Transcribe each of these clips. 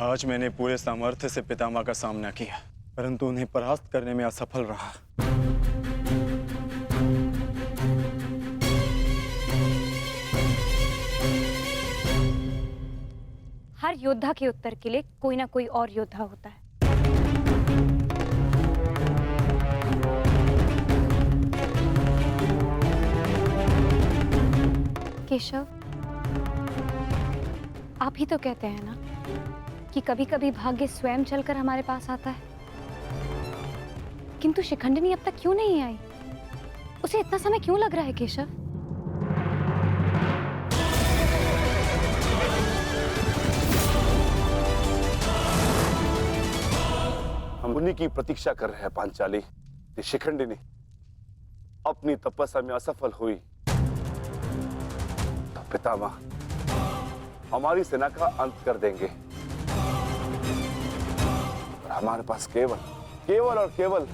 आज मैंने पूरे सामर्थ्य से पितामह का सामना किया, परंतु उन्हें परास्त करने में असफल रहा। हर योद्धा के उत्तर के लिए कोई ना कोई और योद्धा होता है। केशव, आप ही तो कहते हैं ना कि कभी कभी भाग्य स्वयं चलकर हमारे पास आता है, किंतु शिखंडिनी अब तक क्यों नहीं आई? उसे इतना समय क्यों लग रहा है केशव? हम उन्हीं की प्रतीक्षा कर रहे हैं पांचाली कि शिखंडिनी अपनी तपस्या में असफल हुई तो पितामह हमारी सेना का अंत कर देंगे और हमारे पास केवल और केवल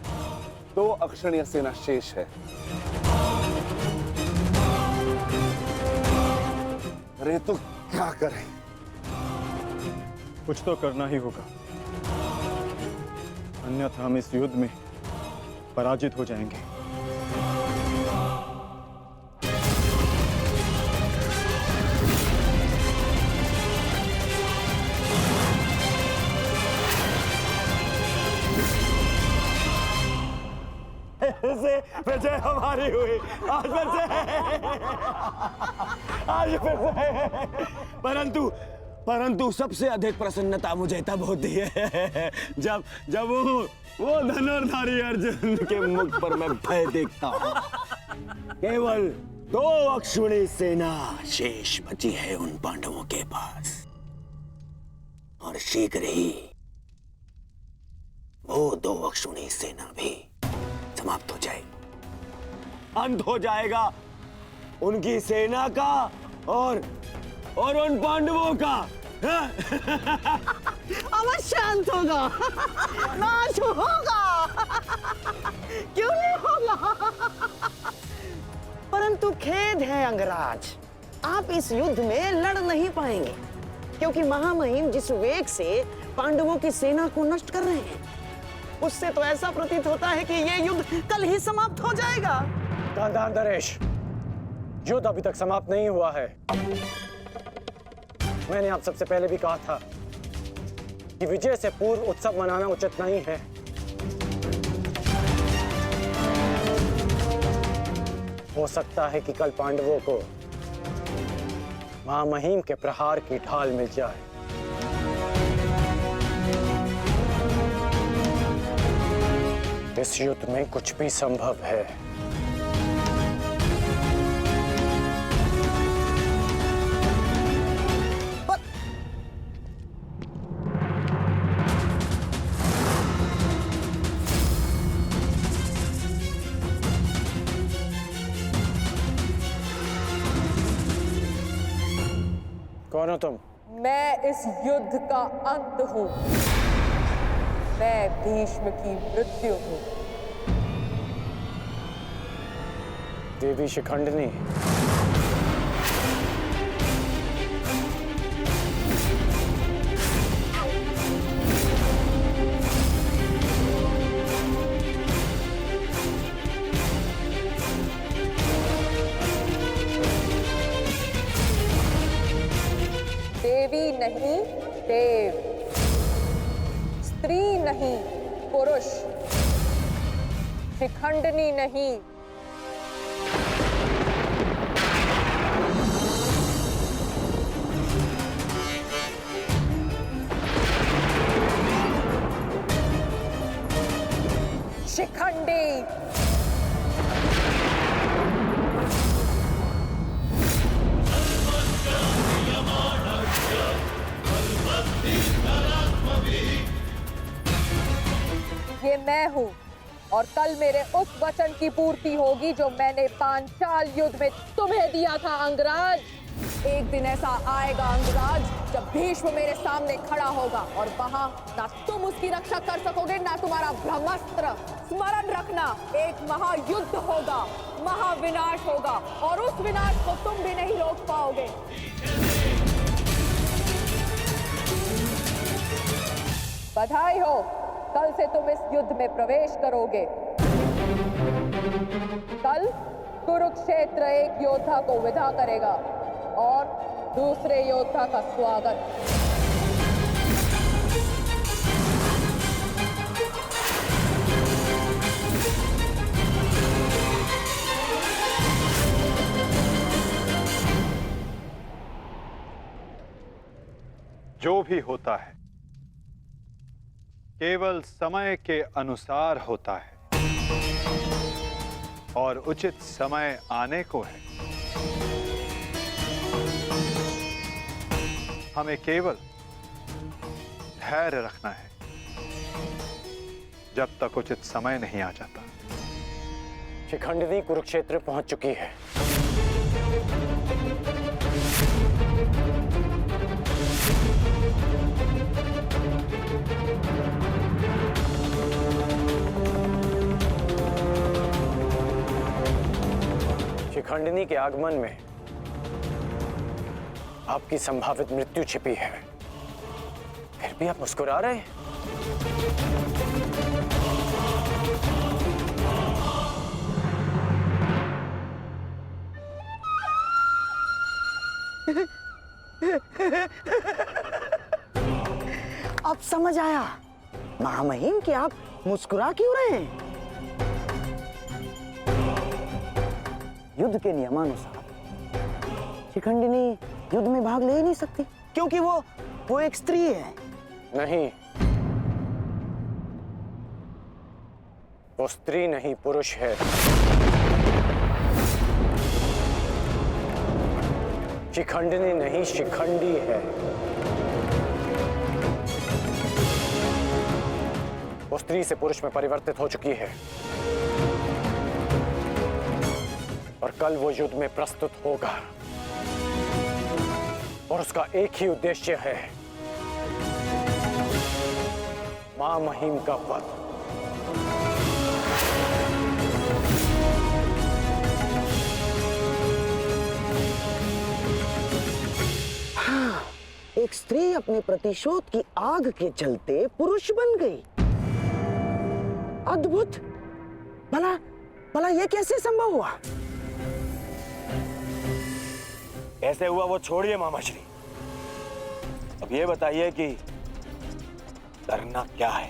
2 अक्षणीय सेना शेष है। अरे तो क्या करें? कुछ तो करना ही होगा, अन्यथा हम इस युद्ध में पराजित हो जाएंगे। विजय हमारी हुई आज फिर से। परंतु सबसे अधिक प्रसन्नता मुझे तब होती है जब वो धनुर्धारी अर्जुन के मुख पर मैं भय देखता हूँ। केवल 2 अक्षुणी सेना शेष बची है उन पांडवों के पास, और शीघ्र ही वो 2 अक्षुणी सेना भी समाप्त हो जाएगी। अंत हो जाएगा उनकी सेना का और उन पांडवों का। अवश्य अंत होगा, नाश होगा, क्यों नहीं होगा? परंतु खेद है अंगराज, आप इस युद्ध में लड़ नहीं पाएंगे, क्योंकि महामहिम जिस वेग से पांडवों की सेना को नष्ट कर रहे हैं, उससे तो ऐसा प्रतीत होता है कि ये युद्ध कल ही समाप्त हो जाएगा। गांधार नरेश, युद्ध अभी तक समाप्त नहीं हुआ है। मैंने आप सबसे पहले भी कहा था कि विजय से पूर्व उत्सव मनाना उचित नहीं है। हो सकता है कि कल पांडवों को महामहिम के प्रहार की ढाल मिल जाए। इस युद्ध में कुछ भी संभव है। कौन हो तुम? मैं इस युद्ध का अंत हूं। मैं भीष्म की मृत्यु हूं। देवी शिखंडिनी, देवी नहीं देव, स्त्री नहीं पुरुष, शिखंडिनी नहीं। शिखंडी। ये मैं हूँ, और कल मेरे उस वचन की पूर्ति होगी जो मैंने पांचाल युद्ध में तुम्हें दिया था अंगराज। एक दिन ऐसा आएगा अंगराज जब भीष्म मेरे सामने खड़ा होगा, और वहां ना तुम उसकी रक्षा कर सकोगे ना तुम्हारा ब्रह्मास्त्र। स्मरण रखना, एक महायुद्ध होगा, महाविनाश होगा, और उस विनाश को तुम भी नहीं रोक पाओगे। बधाई हो, कल से तुम इस युद्ध में प्रवेश करोगे। कल कुरुक्षेत्र एक योद्धा को विदा करेगा और दूसरे योद्धा का स्वागत। जो भी होता है केवल समय के अनुसार होता है और उचित समय आने को है। हमें केवल धैर्य रखना है जब तक उचित समय नहीं आ जाता। शिखंडिनी कुरुक्षेत्र पहुंच चुकी है। शिखंडिनी के आगमन में आपकी संभावित मृत्यु छिपी है, फिर भी आप मुस्कुरा रहे हैं। अब समझ आया महामहिम कि आप मुस्कुरा क्यों रहे हैं। युद्ध के नियमानुसार शिखंडिनी युद्ध में भाग ले ही नहीं सकती, क्योंकि वो एक स्त्री है। नहीं, वो स्त्री नहीं पुरुष है। शिखंडिनी नहीं शिखंडी है। वो स्त्री से पुरुष में परिवर्तित हो चुकी है और कल वो युद्ध में प्रस्तुत होगा और उसका एक ही उद्देश्य है, मां महिम का वध। हाँ, एक स्त्री अपने प्रतिशोध की आग के चलते पुरुष बन गई। अद्भुत। भला ये कैसे संभव हुआ? कैसे हुआ वो छोड़िए मामा श्री, अब ये बताइए कि करना क्या है।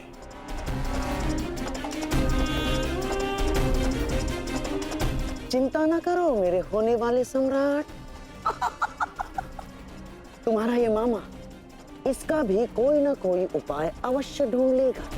चिंता ना करो मेरे होने वाले सम्राट। तुम्हारा ये मामा इसका भी कोई ना कोई उपाय अवश्य ढूंढ लेगा।